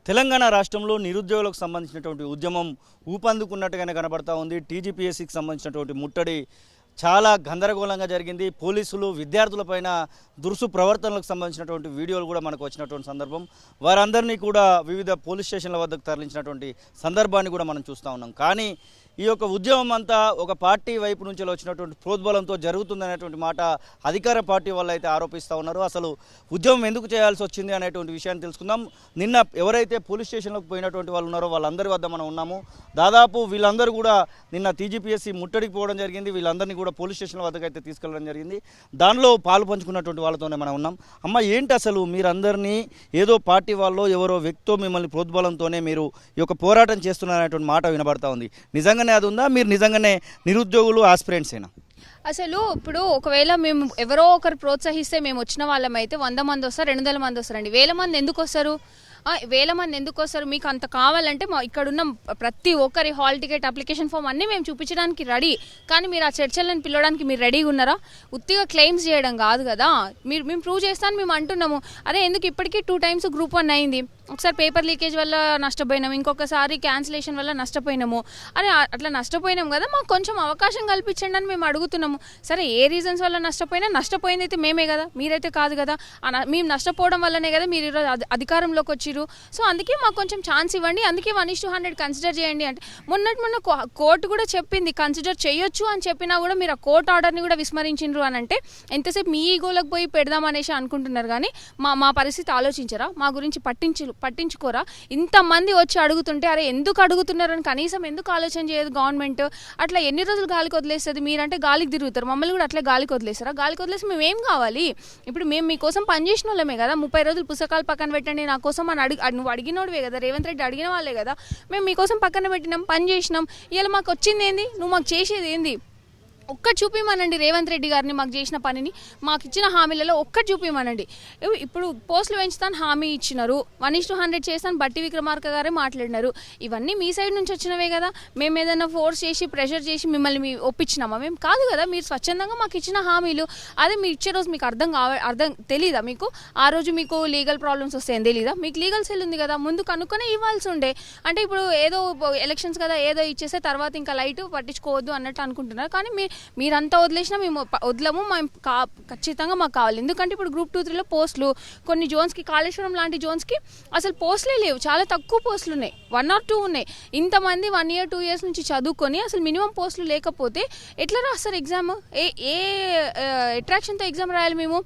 తెలంగాణ రాష్ట్రంలో నిరుద్యోగులకు సంబంధించినటువంటి ఉద్యమం ఊపందుకున్నట్టుగానే కనబడతా ఉంది. టీజీపీఎస్సీకి సంబంధించినటువంటి ముట్టడి చాలా గందరగోళంగా జరిగింది. పోలీసులు విద్యార్థులపైన దురుసు ప్రవర్తనలకు సంబంధించినటువంటి వీడియోలు కూడా మనకు వచ్చినటువంటి సందర్భం. వారందరినీ కూడా వివిధ పోలీస్ స్టేషన్ల వద్దకు తరలించినటువంటి సందర్భాన్ని కూడా మనం చూస్తూ ఉన్నాం. కానీ ఈ యొక్క ఉద్యమం అంతా ఒక పార్టీ వైపు నుంచి వచ్చినటువంటి ప్రోద్బలంతో జరుగుతుందనేటువంటి మాట అధికార పార్టీ వాళ్ళు అయితే ఆరోపిస్తూ ఉన్నారు. అసలు ఉద్యమం ఎందుకు చేయాల్సి వచ్చింది అనేటువంటి విషయాన్ని తెలుసుకుందాం. నిన్న ఎవరైతే పోలీస్ స్టేషన్లోకి పోయినటువంటి వాళ్ళు ఉన్నారో వాళ్ళందరి వద్ద మనం ఉన్నాము. దాదాపు వీళ్ళందరూ కూడా నిన్న టీజీపీఎస్సీ ముట్టడికి పోవడం జరిగింది. వీళ్ళందరినీ కూడా పోలీస్ స్టేషన్ వద్దకు అయితే తీసుకెళ్ళడం జరిగింది. దానిలో పాలు పంచుకున్నటువంటి వాళ్ళతోనే మనం ఉన్నాం. అమ్మ, ఏంటి అసలు మీరందరినీ ఏదో పార్టీ వాళ్ళు ఎవరో వ్యక్తితో మిమ్మల్ని ప్రోద్బలంతోనే మీరు ఈ యొక్క పోరాటం చేస్తున్నారనేటువంటి మాట వినబడతా ఉంది. నిజంగానే అది ఉందా? మీరు నిజంగానే నిరుద్యోగులు ఆస్పిరెంట్స్ అయినా? అసలు ఇప్పుడు ఒకవేళ మేము ఎవరో ఒకరు ప్రోత్సహిస్తే మేము వచ్చిన వాళ్ళం అయితే 100 మంది వస్తారు, 200 మంది వస్తారండి. 1000 మంది ఎందుకు వస్తారు? 1000 మంది ఎందుకు వస్తారు? మీకు అంత కావాలంటే ఇక్కడున్న ప్రతి ఒక్కరి హాల్ టికెట్, అప్లికేషన్ ఫామ్ అన్నీ మేము చూపించడానికి రెడీ. కానీ మీరు ఆ చర్చలను పిలవడానికి మీరు రెడీగా ఉన్నారా? ఉత్తిగా క్లెయిమ్స్ చేయడం కాదు కదా. మేము ప్రూవ్ చేస్తాను మేము అంటున్నాము. అరే ఎందుకు ఇప్పటికీ 2 times Group 1 అయింది. ఒకసారి పేపర్ లీకేజ్ వల్ల నష్టపోయినాము, ఇంకొకసారి క్యాన్సిలేషన్ వల్ల నష్టపోయినాము. అరే అట్లా నష్టపోయినాం కదా, మాకు కొంచెం అవకాశం కల్పించండి అని మేము అడుగుతున్నాము. సరే ఏ రీజన్స్ వల్ల నష్టపోయింది అయితే మేమే కదా, మీరైతే కాదు కదా. మేము నష్టపోవడం వల్లనే కదా మీరు ఈరోజు అధికారంలోకి వచ్చిరు. సో అందుకే మాకు కొంచెం ఛాన్స్ ఇవ్వండి, అందుకే 1:100 కన్సిడర్ చేయండి అంటే మొన్న కోర్టు కూడా చెప్పింది కన్సిడర్ చేయొచ్చు అని చెప్పినా కూడా మీరు ఆ కోర్టు ఆర్డర్ని కూడా విస్మరించిండ్రు అని అంటే ఎంతసేపు మీ ఈగోలకు పోయి పెడదామనేసి అనుకుంటున్నారు. కానీ మా పరిస్థితి ఆలోచించరా? మా గురించి పట్టించుకోరా? ఇంతమంది వచ్చి అడుగుతుంటే అరే ఎందుకు అడుగుతున్నారని కనీసం ఎందుకు ఆలోచన చేయదు గవర్నమెంట్? అట్లా ఎన్ని రోజులు గాలికి వదిలేస్తుంది? మీరంటే గాలికి తిరుగుతారు, మమ్మల్ని కూడా అట్లా గాలికి వదిలేస్తారా? గాలికి వదిలేసి మేము ఏం కావాలి? ఇప్పుడు మేము మీకోసం పనిచేసిన వాళ్ళమే కదా. 30 రోజులు పుస్తకాలు పక్కన పెట్టండి నా కోసం అని నువ్వు అడిగినోడివే కదా, రేవంత్ రెడ్డి అడిగిన వాళ్ళే కదా. మేము మీకోసం పక్కన పెట్టినాం, పని చేసినాం. ఇలా మాకు వచ్చింది ఏంది? నువ్వు మాకు చేసేది ఏంది? ఒక్కటి చూపిమనండి రేవంత్ రెడ్డి గారిని, మాకు చేసిన పనిని, మాకు ఇచ్చిన హామీలలో ఒక్కటి చూపిమనండి. ఇప్పుడు పోస్టులు పెంచుతాను హామీ ఇచ్చినారు, 1:100 చేస్తాను బట్టి విక్రమార్క గారే మాట్లాడినారు. ఇవన్నీ మీ సైడ్ నుంచి వచ్చినవే కదా. మేము ఏదైనా ఫోర్స్ చేసి ప్రెషర్ చేసి మిమ్మల్ని ఒప్పించినామా? మేము కాదు కదా. మీరు స్వచ్ఛందంగా మాకు ఇచ్చిన హామీలు. అదే మీరు ఇచ్చే రోజు మీకు అర్థం తెలీదా? మీకు ఆ రోజు మీకు లీగల్ ప్రాబ్లమ్స్ వస్తాయని తెలీదా? మీకు లీగల్ సెల్ ఉంది కదా, ముందు కనుక్కొనే ఇవ్వాల్సి ఉండే. అంటే ఇప్పుడు ఏదో ఎలక్షన్స్ కదా ఏదో ఇచ్చేస్తే తర్వాత ఇంకా లైట్ పట్టించుకోవద్దు అన్నట్టు అనుకుంటున్నారు. కానీ మీరంతా వదిలేసినా మేము వదలము, మేము ఖచ్చితంగా మాకు కావాలి. ఎందుకంటే ఇప్పుడు Group 2, 3లో పోస్టులు కొన్ని జోన్స్కి, కాళేశ్వరం లాంటి జోన్స్కి అసలు పోస్టులే లేవు. చాలా తక్కువ పోస్టులు ఉన్నాయి, 1 or 2 ఉన్నాయి. ఇంతమంది 1 year 2 years నుంచి చదువుకొని అసలు మినిమం పోస్టులు లేకపోతే ఎట్లా రాస్తారు ఎగ్జామ్? ఏ అట్రాక్షన్తో ఎగ్జామ్ రాయాలి? మేము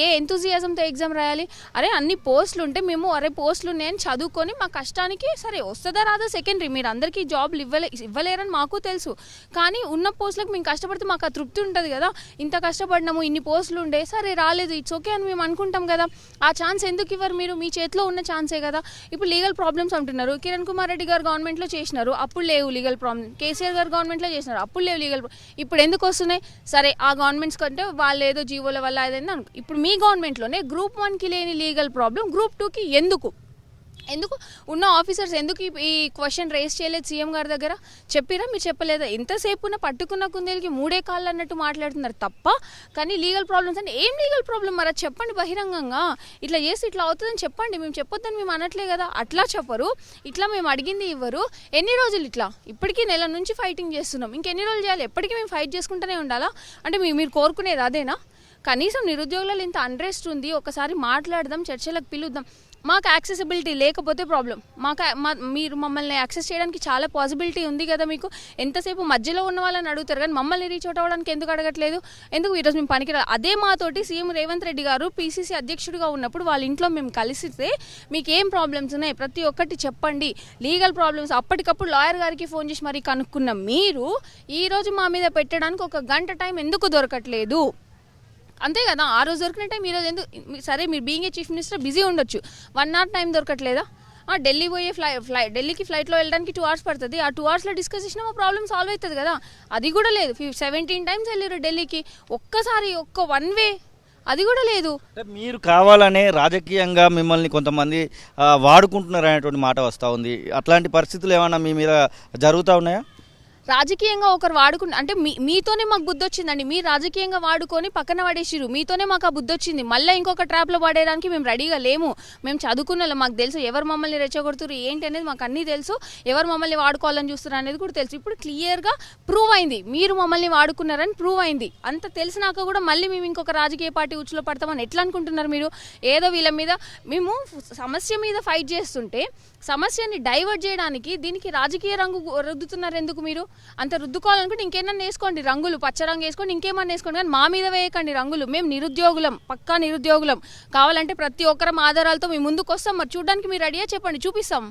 ఏ ఎంతూజియాజంతో ఎగ్జామ్ రాయాలి? అరే అన్ని పోస్టులు ఉంటే మేము అరే పోస్టులు ఉన్నాయని చదువుకొని మా కష్టానికి సరే వస్తుందా రాదా సెకండరీ. మీరు అందరికీ జాబ్లు ఇవ్వలేరని మాకు తెలుసు. కానీ ఉన్న పోస్టులకు మేము కష్టపడితే మాకు ఆ తృప్తి ఉంటుంది కదా. ఇంత కష్టపడినాము, ఇన్ని పోస్టులు ఉండే, సరే రాలేదు, ఇట్స్ ఓకే అని మేము అనుకుంటాం కదా. ఆ ఛాన్స్ ఎందుకు ఇవ్వరు? మీరు మీ చేతిలో ఉన్న ఛాన్సే కదా. ఇప్పుడు లీగల్ ప్రాబ్లమ్స్ అంటున్నారు. కిరణ్ కుమార్ రెడ్డి గారు గవర్నమెంట్లో చేసినారు, అప్పుడు లేవు లీగల్ ప్రాబ్లమ్. కేసీఆర్ గారు గవర్నమెంట్లో చేసినారు, అప్పుడు లేవు లీగల్. ఇప్పుడు ఎందుకు వస్తున్నాయి? సరే ఆ గవర్నమెంట్స్ కంటే వాళ్ళు ఏదో జీవోల వల్ల అదేంది అనుకో. ఇప్పుడు మీ గవర్నమెంట్లోనే Group 1కి లేని లీగల్ ప్రాబ్లం Group 2కి ఎందుకు ఉన్న ఆఫీసర్స్ ఎందుకు ఈ క్వశ్చన్ రేస్ చేయలేదు సీఎం గారి దగ్గర? చెప్పిరా? మీరు చెప్పలేదా? ఎంతసేపు పట్టుకున్న కుందేలకి 3 కాళ్ళు అన్నట్టు మాట్లాడుతున్నారు తప్ప. కానీ లీగల్ ప్రాబ్లమ్స్ అంటే ఏం లీగల్ ప్రాబ్లం మరి చెప్పండి బహిరంగంగా. ఇట్లా చేసి ఇట్లా అవుతుందని చెప్పండి. మేము చెప్పొద్దని మేము అనట్లే కదా. అట్లా చెప్పరు, ఇట్లా మేము అడిగింది ఇవ్వరు. ఎన్ని రోజులు ఇట్లా? ఇప్పటికీ నెల నుంచి ఫైటింగ్ చేస్తున్నాం, ఇంకెన్ని రోజులు చేయాలి? ఎప్పటికీ మేము ఫైట్ చేసుకుంటూనే ఉండాలా? అంటే మీరు కోరుకునేది అదేనా? కనీసం నిరుద్యోగులలో ఇంత అన్రెస్ట్ ఉంది, ఒకసారి మాట్లాడదాం, చర్చలకు పిలుద్దాం. మాకు యాక్సెసిబిలిటీ లేకపోతే ప్రాబ్లం. మీరు మమ్మల్ని యాక్సెస్ చేయడానికి చాలా పాసిబిలిటీ ఉంది కదా మీకు. ఎంతసేపు మధ్యలో ఉన్న వాళ్ళని అడుగుతారు కానీ మమ్మల్ని రీచ్ అవుట్ అవ్వడానికి ఎందుకు అడగట్లేదు? ఎందుకు ఈరోజు మేము పనికిరాదు? అదే మాతోటి సీఎం రేవంత్ రెడ్డి గారు PCC అధ్యక్షుడిగా ఉన్నప్పుడు వాళ్ళ ఇంట్లో మేము కలిసితే మీకు ఏం ప్రాబ్లమ్స్ ఉన్నాయి ప్రతి ఒక్కటి చెప్పండి, లీగల్ ప్రాబ్లమ్స్ అప్పటికప్పుడు లాయర్ గారికి ఫోన్ చేసి మరీ కనుక్కున్న మీరు ఈరోజు మా మీద పెట్టడానికి 1 గంట టైం ఎందుకు దొరకట్లేదు? అంతే కదా. ఆ రోజు దొరికిన టైం ఈరోజు ఎందుకు? సరే మీరు being a chief minister busy ఉండొచ్చు, 1 hour టైం దొరకట్లేదా? ఢిల్లీ పోయే ఢిల్లీకి ఫ్లైట్లో వెళ్ళడానికి 2 hours పడుతుంది. ఆ 2 hoursలో డిస్కస్ చేసినా మా ప్రాబ్లం సాల్వ్ అవుతుంది కదా. అది కూడా లేదు. 17 times వెళ్ళారు ఢిల్లీకి, ఒక్కసారి 1 way అది కూడా లేదు. మీరు కావాలనే రాజకీయంగా మిమ్మల్ని కొంతమంది వాడుకుంటున్నారు అనేటువంటి మాట వస్తూ ఉంది. అట్లాంటి పరిస్థితులు ఏమైనా మీ మీద జరుగుతూ ఉన్నాయా? రాజకీయంగా ఒకరు వాడుకుని అంటే మీతోనే మాకు బుద్ధి వచ్చిందండి. మీరు రాజకీయంగా వాడుకొని పక్కన పడేసిరు. మీతోనే మాకు ఆ బుద్ధి వచ్చింది. మళ్ళీ ఇంకొక ట్రాప్లో పడేయడానికి మేము రెడీగా లేము. మేము చదువుకున్న మాకు తెలుసు ఎవరు మమ్మల్ని రెచ్చగొడుతున్నారు ఏంటి అనేది మాకు అన్నీ తెలుసు. ఎవరు మమ్మల్ని వాడుకోవాలని చూస్తున్నారు అనేది కూడా తెలుసు. ఇప్పుడు క్లియర్గా ప్రూవ్ అయింది. మీరు మమ్మల్ని వాడుకున్నారని ప్రూవ్ అయింది. అంత తెలిసినాక కూడా మళ్ళీ మేము ఇంకొక రాజకీయ పార్టీ ఉచ్చులో పడతామని ఎట్లా అనుకుంటున్నారు మీరు? ఏదో వీళ్ళ మీద మేము సమస్య మీద ఫైట్ చేస్తుంటే సమస్యని డైవర్ట్ చేయడానికి దీనికి రాజకీయ రంగు రుద్దుతున్నారు ఎందుకు? మీరు అంత రుద్దుకోవాలనుకుంటే ఇంకేమన్నా వేసుకోండి రంగులు, పచ్చ రంగు వేసుకోండి, ఇంకేమన్నా వేసుకోండి, కానీ మా మీద వేయకండి రంగులు. మేము నిరుద్యోగులం, పక్కా నిరుద్యోగులం. కావాలంటే ప్రతి ఒక్కరం ఆధారాలతో మేము ముందుకు వస్తాం. మరి చూడడానికి మీరు రెడీగా చెప్పండి, చూపిస్తాం.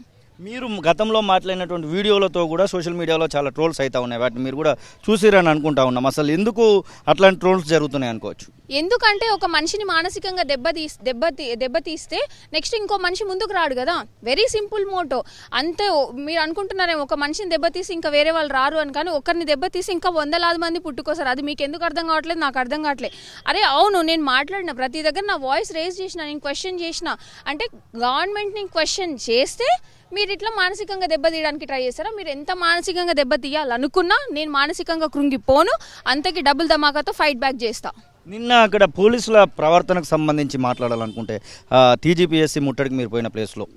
మీరు గతంలో మాట్లాడినటువంటి వీడియోలతో కూడా సోషల్ మీడియాలో చాలా ట్రోల్స్ అవుతా ఉన్నాయి. వాటిని మీరు కూడా చూసిరని అనుకుంటా ఉన్నాం. అసలు ఎందుకు అట్లాంటి ట్రోల్స్ జరుగుతున్నాయి అనుకోవచ్చు? ఎందుకంటే ఒక మనిషిని మానసికంగా దెబ్బతీస్తే నెక్స్ట్ ఇంకో మనిషి ముందుకు రాడు కదా. Very simple motto. అంతే. మీరు అనుకుంటున్నారేమో ఒక మనిషిని దెబ్బతీసి ఇంకా వేరే వాళ్ళు రారు అని, కానీ ఒకరిని దెబ్బతీసి ఇంకా వందలాది మంది పుట్టుకొస్తారు. అది మీకు ఎందుకు అర్థం కావట్లేదు? నాకు అర్థం కావట్లేదు. అరే అవును, నేను మాట్లాడిన ప్రతి దగ్గర నా వాయిస్ రేజ్ చేసిన, నేను క్వశ్చన్ చేసిన. అంటే గవర్నమెంట్ని క్వశ్చన్ చేస్తే మీరు ఇట్లా మానసికంగా దెబ్బతీయడానికి ట్రై చేస్తారా? మీరు ఎంత మానసికంగా దెబ్బతీయాలనుకున్నా నేను మానసికంగా కృంగిపోను. అంతకి డబుల్ ధమాకాతో ఫైట్ బ్యాక్ చేస్తా. నిన్న అక్కడ పోలీసుల ప్రవర్తనకు సంబంధించి మాట్లాడాలనుకుంటే టీజీపీఎస్సీ ముట్టడికి మీరు పోయిన ప్లేస్లో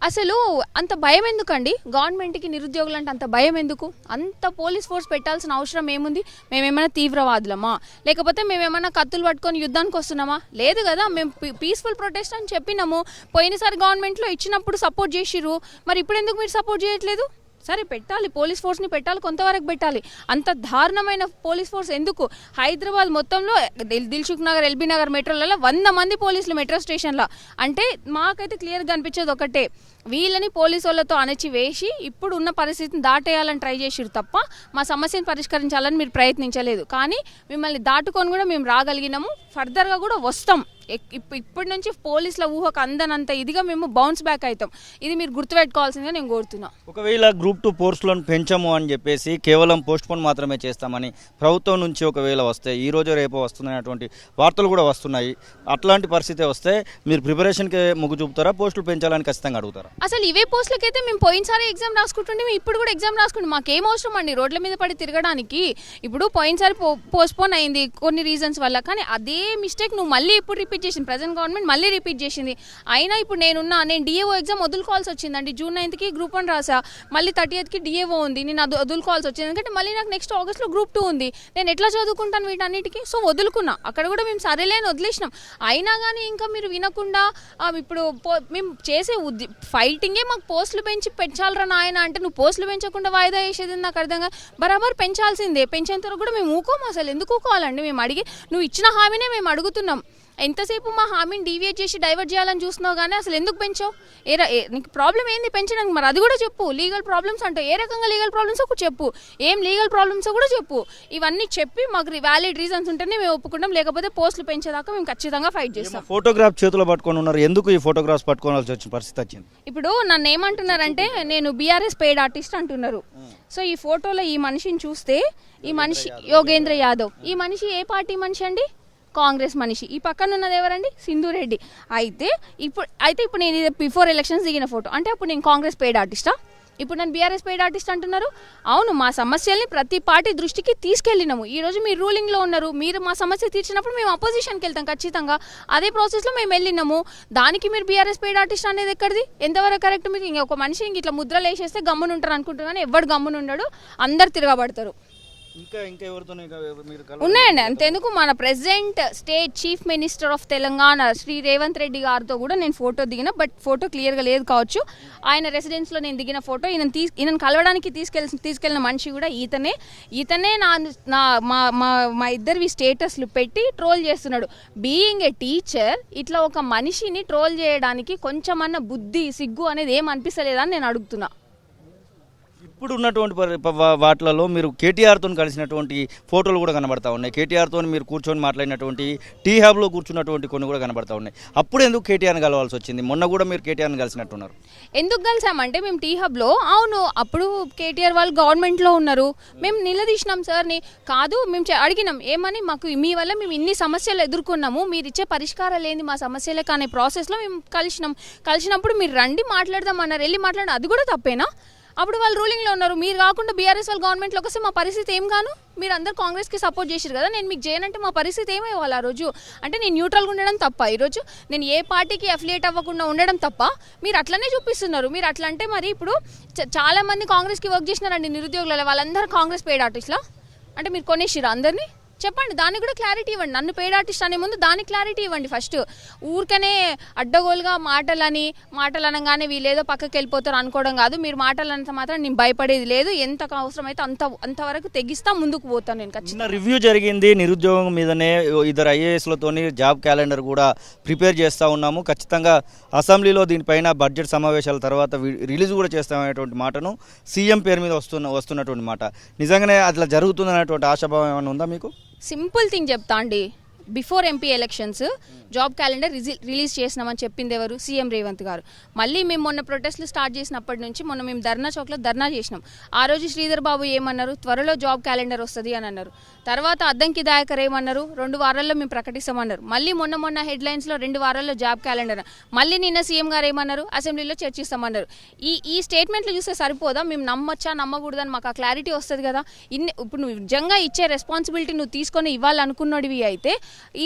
అసలు అంత భయం ఎందుకండి? గవర్నమెంట్కి నిరుద్యోగులు అంటే అంత భయం ఎందుకు? అంత పోలీస్ ఫోర్స్ పెట్టాల్సిన అవసరం ఏముంది? మేమేమైనా తీవ్రవాదులమా? లేకపోతే మేమేమైనా కత్తులు పట్టుకొని యుద్ధానికి వస్తున్నామా? లేదు కదా. మేము పీస్ఫుల్ ప్రొటెస్ట్ అని చెప్పినాము. పోయినసారి గవర్నమెంట్లో ఇచ్చినప్పుడు సపోర్ట్ చేసిర్రు. మరి ఇప్పుడు ఎందుకు మీరు సపోర్ట్ చేయట్లేదు? సరే పెట్టాలి, పోలీస్ ఫోర్స్ని పెట్టాలి, కొంతవరకు పెట్టాలి. అంత దారుణమైన పోలీస్ ఫోర్స్ ఎందుకు? హైదరాబాద్ మొత్తంలో దిల్సుఖ్ నగర్, ఎల్బీ నగర్ మెట్రోలలో 100 మంది పోలీసులు మెట్రో స్టేషన్లో. అంటే మాకైతే క్లియర్గా అనిపించేది ఒకటే, వీళ్ళని పోలీసు వాళ్ళతో అణచివేసి ఇప్పుడు ఉన్న పరిస్థితిని దాటేయాలని ట్రై చేసిరు తప్ప మా సమస్యను పరిష్కరించాలని మీరు ప్రయత్నించలేదు. కానీ మిమ్మల్ని దాటుకొని కూడా మేము రాగలిగినాము. ఫర్దర్గా కూడా వస్తాం. ఇప్పటి నుంచి పోలీసుల ఊహకు అందనంత ఇదిగా మేము బౌన్స్ బ్యాక్ అవుతాం. ఇది మీరు గుర్తుపెట్టుకోవాల్సిందిగా నేను కోరుతున్నా. ఒకవేళ గ్రూప్ 2 పోస్టులను పెంచము అని చెప్పేసి కేవలం పోస్ట్పోన్ మాత్రమే చేస్తామని ప్రభుత్వం నుంచి ఒకవేళ వస్తే, ఈ రోజు రేపు వస్తున్నటువంటి వార్తలు కూడా వస్తున్నాయి, అట్లాంటి పరిస్థితి వస్తే మీరు ప్రిపరేషన్కి మొగ్గు చూపుతారా? పోస్టులు పెంచాలని ఖచ్చితంగా అడుగుతారా? అసలు ఇవే పోస్టులకైతే మేము పోయినసారి ఎగ్జామ్ రాసుకుంటుండే, మేము ఇప్పుడు కూడా ఎగ్జామ్ రాసుకుంటాం. మాకేం అవసరం అండి రోడ్ల మీద పడి తిరగడానికి? ఇప్పుడు పోయినసారి పోస్ట్పోన్ అయింది కొన్ని రీజన్స్ వల్ల, కానీ అదే మిస్టేక్ నువ్వు మళ్ళీ ఇప్పుడు రిపీట్ చేసింది. ప్రజెంట్ గవర్నమెంట్ మళ్ళీ రిపీట్ చేసింది. అయినా ఇప్పుడు నేను డిఏఓ ఎగ్జామ్ వదులుకోవాల్సి వచ్చిందండి. జూన్ 9కి గ్రూప్ 1 రాసా, మళ్ళీ 30కి డిఏఓ ఉంది. నేను అది వదులుకోవాల్సి వచ్చింది. ఎందుకంటే మళ్ళీ నాకు నెక్స్ట్ ఆగస్ట్లో గ్రూప్ 2 ఉంది. నేను ఎట్లా చదువుకుంటాను వీటన్నిటికీ? సో వదులుకున్నా. అక్కడ కూడా మేము సరేలే అని వదిలేసినాం. అయినా కానీ ఇంకా మీరు వినకుండా ఇప్పుడు మేము చేసే ఫైటింగే మాకు పోస్టులు పెంచాలరా నాయన అంటే, నువ్వు పోస్టులు పెంచకుండా వాయిదా వేసేది నాకు అర్థంగా. బరాబర్ పెంచాల్సిందే. పెంచేంత వరకు కూడా మేము ఊకోము. అసలు ఎందుకు ఊకోవాలండి? మేము అడిగి నువ్వు ఇచ్చిన హామీనే మేము అడుగుతున్నాం. ఎంతసేపు మా హామీని డీవియేట్ చేసి డైవర్ట్ చేయాలని చూస్తున్నావు, కానీ అసలు ఎందుకు పెంచావు? నీకు ప్రాబ్లం ఏంది పెంచడానికి? మరి అది కూడా చెప్పు. లీగల్ ప్రాబ్లమ్స్ అంటే ఏ రకంగా లీగల్ ప్రాబ్లమ్స్ కూడా చెప్పు. ఏం లీగల్ ప్రాబ్లమ్స్ కూడా చెప్పు. ఇవన్నీ చెప్పి మాకు వ్యాలిడ్ రీజన్స్ ఉంటేనే మేము ఒప్పుకుంటాం. లేకపోతే పోస్టులు పెంచేదాకా మేము ఖచ్చితంగా ఫైట్ చేస్తాం. ఫోటోగ్రాఫ్ చేతిలో పట్టుకొని ఉన్నారు, ఎందుకు ఈ ఫోటోగ్రాఫ్స్ పట్టుకోవాల్సి వచ్చిన పరిస్థితి వచ్చింది? ఇప్పుడు నన్ను ఏమంటున్నారంటే నేను బీఆర్ఎస్ పెయిడ్ ఆర్టిస్ట్ అంటున్నారు. సో ఈ ఫోటోలో ఈ మనిషిని చూస్తే, ఈ మనిషి యోగేంద్ర యాదవ్, ఈ మనిషి ఏ పార్టీ మనిషి అండి? కాంగ్రెస్ మనిషి. ఈ పక్కన ఉన్నది ఎవరండి? సింధు రెడ్డి. అయితే ఇప్పుడు నేను బిఫోర్ ఎలక్షన్స్ దిగిన ఫోటో అంటే అప్పుడు నేను కాంగ్రెస్ పెయిడ్ ఆర్టిస్టా? ఇప్పుడు నేను బీఆర్ఎస్ పెయిడ్ ఆర్టిస్ట్ అంటున్నారు. అవును, మా సమస్యల్ని ప్రతి పార్టీ దృష్టికి తీసుకెళ్ళినాము. ఈ రోజు మీరు రూలింగ్లో ఉన్నారు. మీరు మా సమస్య తీర్చినప్పుడు మేము అపోజిషన్కి వెళ్తాం ఖచ్చితంగా. అదే ప్రాసెస్లో మేము వెళ్ళినాము. దానికి మీరు బీఆర్ఎస్ పెయిడ్ ఆర్టిస్ట్ అనేది ఎక్కడిది? ఎంతవరకు కరెక్ట్? మీకు ఇంకొక మనిషి ఇంక ఇట్లా ముద్రలు వేసేస్తే గమ్మున ఉంటారు అనుకుంటారు, కానీ ఎవడు గమ్మున ఉండడు, అందరు తిరగబడతారు. ఉన్నాయండి. అంతెందుకు, మన president state chief minister of Telangana Shri Revanth Reddy గారితో కూడా నేను ఫోటో దిగిన. బట్ ఫోటో క్లియర్గా లేదు కావచ్చు. ఆయన రెసిడెన్స్లో నేను దిగిన ఫోటో. ఈయన కలవడానికి తీసుకెళ్ళిన మనిషి కూడా ఈతనే మా ఇద్దరివి స్టేటస్లు పెట్టి ట్రోల్ చేస్తున్నాడు. బీయింగ్ ఏ టీచర్ ఇట్లా ఒక మనిషిని ట్రోల్ చేయడానికి కొంచెమన్నా బుద్ధి, సిగ్గు అనేది ఏం అనిపిస్తలేదా అని నేను అడుగుతున్నా. ఇప్పుడు ఉన్నటువంటి వాటిలలో మీరు కేటీఆర్తో కలిసినటువంటి ఫోటోలు కూడా కనబడతా ఉన్నాయి. కేటీఆర్తో మీరు కూర్చొని మాట్లాడినటువంటి టీ హబ్లో కూర్చున్నటువంటి కొన్ని కూడా కనబడతా ఉన్నాయి. అప్పుడు ఎందుకు కేటీఆర్ని కలవాల్సి వచ్చింది? మొన్న కూడా మీరు కేటీఆర్ని కలిసినట్టున్నారు. ఎందుకు కలిసామంటే మేము టీ హబ్లో, అవును అప్పుడు కేటీఆర్ వాళ్ళు గవర్నమెంట్లో ఉన్నారు. మేము నిలదీసినాం సార్ని. కాదు, మేము అడిగినాం ఏమని, మాకు మీ వల్ల మేము ఇన్ని సమస్యలు ఎదుర్కొన్నాము, మీరు ఇచ్చే పరిష్కారాలు ఏంది మా సమస్యలే కానీ ప్రాసెస్లో మేము కలిసినప్పుడు మీరు రండి మాట్లాడదాం అన్నారు. వెళ్ళి మాట్లాడడం అది కూడా తప్పేనా? అప్పుడు వాళ్ళు రూలింగ్లో ఉన్నారు. మీరు కాకుండా బీఆర్ఎస్ వాళ్ళు గవర్నమెంట్లోకి వస్తే మా పరిస్థితి ఏం గాను? మీరు అందరు కాంగ్రెస్కి సపోర్ట్ చేశారు కదా, నేను మీకు చేయనంటే మా పరిస్థితి ఏమయ్యేవాళ్ళు ఆ రోజు? అంటే నేను న్యూట్రల్గా ఉండడం తప్ప ఈరోజు? నేను ఏ పార్టీకి అఫిలియేట్ అవ్వకుండా ఉండడం తప్ప? మీరు అట్లనే చూపిస్తున్నారు. మీరు అట్లా అంటే మరి ఇప్పుడు చాలా మంది కాంగ్రెస్కి వర్క్ చేసినారండి నిరుద్యోగులలో, వాళ్ళందరూ కాంగ్రెస్ పెయిడ్ ఆర్టిస్ట్లా? అంటే మీరు కొనేసిరా అందరినీ? చెప్పండి, దానికి కూడా క్లారిటీ ఇవ్వండి. నన్ను పెయిడ్ ఆర్టిస్ట్ అనే ముందు దానికి క్లారిటీ ఇవ్వండి ఫస్ట్. ఊరికనే అడ్డగోలుగా మాటలు అనగానే వీళ్ళేదో పక్కకి వెళ్ళిపోతారు అనుకోవడం కాదు. మీరు మాటలు అన్నంత మాత్రం నేను భయపడేది లేదు. ఎంత అవసరమైతే అంతవరకు తెగిస్తా, ముందుకు పోతాను నేను ఖచ్చితంగా. చిన్న రివ్యూ జరిగింది నిరుద్యోగం మీదనే, ఇద్దరు ఐఏఎస్లతోని జాబ్ క్యాలెండర్ కూడా ప్రిపేర్ చేస్తూ ఉన్నాము. ఖచ్చితంగా అసెంబ్లీలో దీనిపైన బడ్జెట్ సమావేశాల తర్వాత రిలీజ్ కూడా చేస్తామనేటువంటి మాటను సీఎం పేరు మీద వస్తున్నటువంటి మాట. నిజంగానే అట్లా జరుగుతుందనేటువంటి ఆశాభావం ఏమైనా ఉందా మీకు? సింపుల్ థింగ్ చెప్తా అండి. Before MP elections job calendar release చేసినామని చెప్పింది ఎవరు? సీఎం రేవంత్ గారు. మళ్ళీ మేము మొన్న ప్రొటెస్ట్లు స్టార్ట్ చేసినప్పటి నుంచి మొన్న మేము ధర్నా చౌక్లో ధర్నా చేసినాం. ఆ రోజు శ్రీధర్ బాబు ఏమన్నారు? త్వరలో జాబ్ క్యాలెండర్ వస్తుంది అని అన్నారు. తర్వాత అద్దంకి దాయకర్ ఏమన్నారు? 2 వారాల్లో మేము ప్రకటిస్తామన్నారు. మళ్ళీ మొన్న హెడ్లైన్స్లో 2 వారాల్లో జాబ్ క్యాలెండర్. మళ్ళీ నిన్న సీఎం గారు ఏమన్నారు? అసెంబ్లీలో చర్చిస్తామన్నారు. ఈ స్టేట్మెంట్లు చూస్తే సరిపోదా? మేము నమ్మొచ్చా నమ్మకూడదని మాకు ఆ క్లారిటీ వస్తుంది కదా. ఇప్పుడు నువ్వు నిజంగా ఇచ్చే రెస్పాన్సిబిలిటీ నువ్వు తీసుకొని ఇవ్వాలనుకున్నడివి అయితే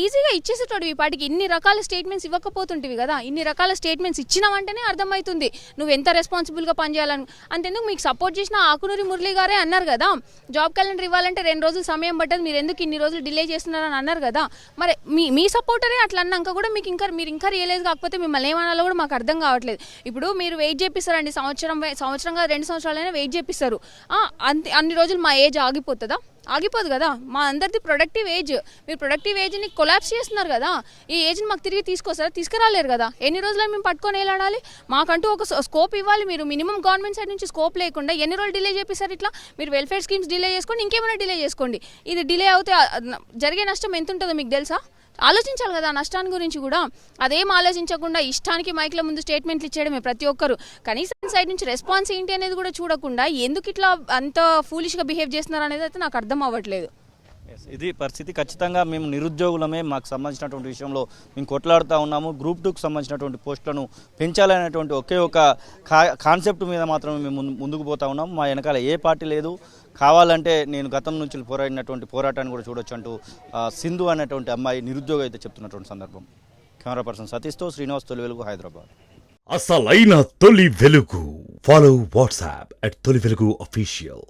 ఈజీగా ఇచ్చేసేటోడివి. ఈ పాటికి ఇన్ని రకాల స్టేట్మెంట్స్ ఇవ్వకపోతుంటివి కదా. ఇన్ని రకాల స్టేట్మెంట్స్ ఇచ్చినావంటేనే అర్థమవుతుంది నువ్వు ఎంత రెస్పాన్సిబుల్గా పనిచేయాలని. అంతెందుకు మీకు సపోర్ట్ చేసిన ఆకునూరి మురళి గారే అన్నారు కదా, జాబ్ క్యాలెండర్ ఇవ్వాలంటే 2 రోజులు సమయం పట్టదు, మీరు ఎందుకు ఇన్ని రోజులు డిలే చేస్తున్నారని అన్నారు కదా. మరి మీ సపోర్టరే అట్లా అన్నాక కూడా మీరు ఇంకా రియలైజ్ కాకపోతే మిమ్మల్ని ఏమనాలో కూడా మాకు అర్థం కావట్లేదు. ఇప్పుడు మీరు వెయిట్ చేపిస్తారండి, సంవత్సరంగా 2 సంవత్సరాలైనా వెయిట్ చేపిస్తారు. అన్ని రోజులు మా ఏజ్ ఆగిపోతుందా? ఆగిపోదు కదా. మా అందరిది ప్రొడక్టివ్ ఏజ్. మీరు ప్రొడక్టివ్ ఏజ్ని కొలాప్స్ చేస్తున్నారు కదా. ఈ ఏజ్ని మాకు తిరిగి తీసుకురాలేరు కదా. ఎన్ని రోజులు మేము పట్టుకొని వెళ్ళాడాలి? మాకంటూ ఒక స్కోప్ ఇవ్వాలి. మీరు మినిమం గవర్నమెంట్ సైడ్ నుంచి స్కోప్ లేకుండా ఎన్ని రోజులు డిలే చేపిస్తారు? ఇట్లా మీరు వెల్ఫేర్ స్కీమ్స్ డిలే చేసుకోండి, ఇంకేమైనా డిలే చేసుకోండి. ఇది డిలే అవుతే జరిగే నష్టం ఎంత ఉంటుందో మీకు తెలుసా? ఆలోచించాలి కదా ఆ నష్టాన్ని గురించి కూడా. అదేం ఆలోచించకుండా ఇష్టానికి మైక్ల ముందు స్టేట్మెంట్లు ఇచ్చేయడమే ప్రతి ఒక్కరు. కనీసం సైడ్ నుంచి రెస్పాన్స్ ఏంటి అనేది కూడా చూడకుండా ఎందుకు ఇట్లా అంత ఫూలిష్గా బిహేవ్ చేస్తున్నారు అనేది అయితే నాకు అర్థం అవ్వట్లేదు. ఇది పరిస్థితి. ఖచ్చితంగా మేము నిరుద్యోగులమే, మాకు సంబంధించినటువంటి విషయంలో మేము కొట్లాడుతూ ఉన్నాము. గ్రూప్ 2కు సంబంధించినటువంటి పోస్టులను పెంచాలనేటువంటి ఒకే ఒక కాన్సెప్ట్ మీద మాత్రమే మేము ముందుకు పోతా ఉన్నాము. మా వెనకాల ఏ పార్టీ లేదు. కావాలంటే నేను గతం నుంచి పోరాడినటువంటి పోరాటాన్ని కూడా చూడొచ్చు అంటూ సింధు అనేటువంటి అమ్మాయి నిరుద్యోగ అయితే చెప్తున్నటువంటి సందర్భం. కెమెరా పర్సన్ సతీష్తో శ్రీనివాస్, తొలి వెలుగు, హైదరాబాద్. అసలైన తొలి వెలుగు. ఫాలో వాట్సాప్ @తొలి వెలుగు అఫీషియల్.